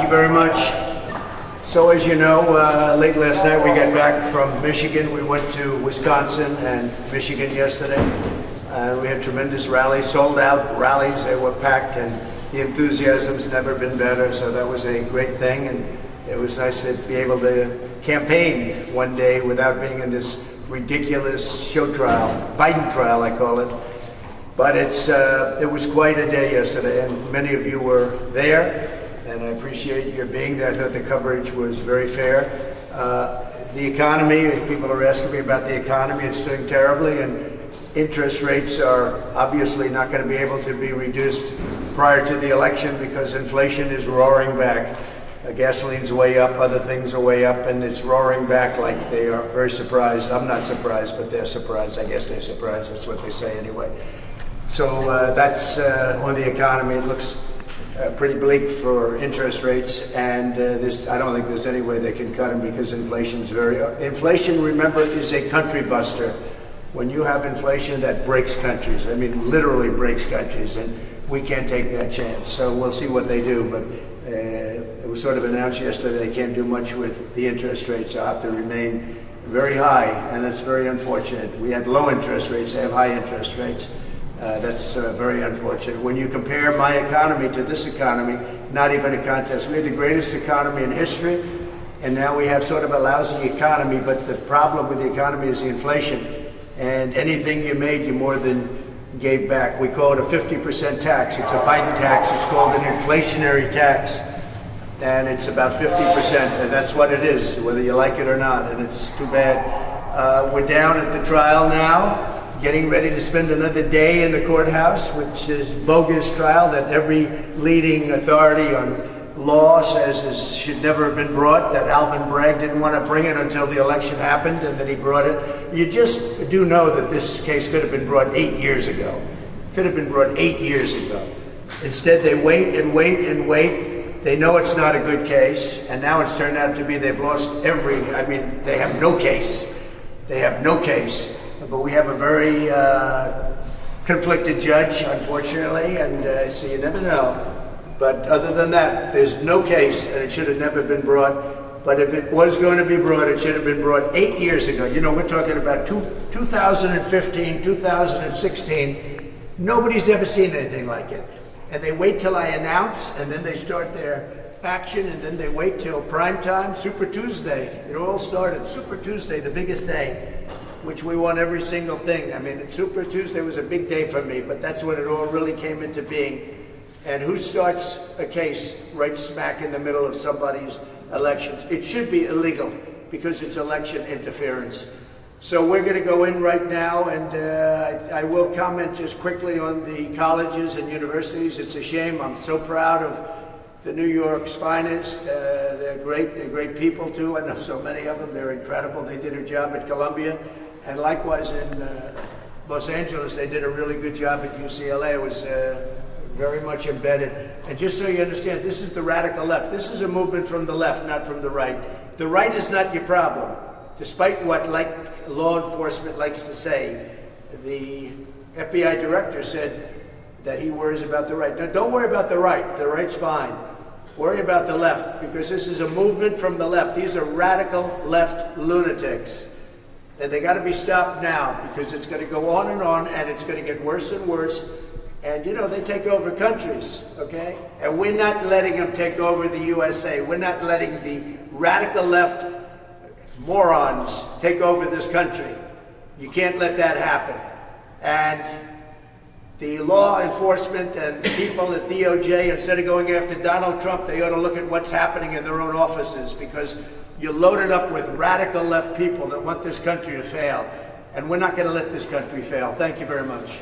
very much. So as you know, late last night we got back from Michigan. We went to Wisconsin and Michigan yesterday. We had tremendous rallies, sold out rallies. They were packed and the enthusiasm's never been better. So that was a great thing. And it was nice to be able to campaign one day without being in this ridiculous show trial, Biden trial I call it. But it was quite a day yesterday, and many of you were there, and I appreciate your being there. I thought the coverage was very fair. The economy, people are asking me about the economy. It's doing terribly, and interest rates are obviously not going to be able to be reduced prior to the election because inflation is roaring back. Gasoline's way up, other things are way up, and it's roaring back like they are very surprised. I'm not surprised, but they're surprised. I guess they're surprised. That's what they say anyway. So that's on the economy. It looks pretty bleak for interest rates, and I don't think there's any way they can cut them because inflation, remember, is a country buster. When you have inflation, that breaks countries. I mean, literally breaks countries, and we can't take that chance. So we'll see what they do, but it was sort of announced yesterday they can't do much with the interest rates. They'll have to remain very high, and that's very unfortunate. We had low interest rates, they have high interest rates. That's very unfortunate. When you compare my economy to this economy, not even a contest. We had the greatest economy in history, and now we have sort of a lousy economy, but the problem with the economy is the inflation. And anything you made, you more than gave back. We call it a 50% tax. It's a Biden tax. It's called an inflationary tax. And it's about 50%, and that's what it is, whether you like it or not, and it's too bad. We're down at the trial now, getting ready to spend another day in the courthouse, which is bogus trial that every leading authority on law says should never have been brought, that Alvin Bragg didn't want to bring it until the election happened, and then he brought it. You just do know that this case could have been brought 8 years ago. Could have been brought 8 years ago. Instead, they wait and wait and wait. They know it's not a good case, and now it's turned out to be they've lost they have no case. They have no case. But we have a very conflicted judge, unfortunately, and so you never know. But other than that, there's no case, and it should have never been brought. But if it was going to be brought, it should have been brought 8 years ago. You know, we're talking about 2015, 2016. Nobody's ever seen anything like it. And they wait till I announce, and then they start their action, and then they wait till prime time, Super Tuesday. It all started Super Tuesday, the biggest day, which we won every single thing. I mean, Super Tuesday was a big day for me, but that's when it all really came into being. And who starts a case right smack in the middle of somebody's elections? It should be illegal because it's election interference. So we're going to go in right now, and I will comment just quickly on the colleges and universities. It's a shame. I'm so proud of the New York's finest. They're great. They're great people, too. I know so many of them. They're incredible. They did a job at Columbia. And likewise in Los Angeles, they did a really good job at UCLA. It was very much embedded. And just so you understand, this is the radical left. This is a movement from the left, not from the right. The right is not your problem. Despite what law enforcement likes to say, the FBI director said that he worries about the right. No, don't worry about the right. The right's fine. Worry about the left, because this is a movement from the left. These are radical left lunatics. And they got to be stopped now, because it's going to go on, and it's going to get worse and worse. And, you know, they take over countries, okay? And we're not letting them take over the USA. We're not letting the radical left morons take over this country. You can't let that happen. And the law enforcement and the people at DOJ, instead of going after Donald Trump, they ought to look at what's happening in their own offices, because you're loaded up with radical left people that want this country to fail. And we're not going to let this country fail. Thank you very much.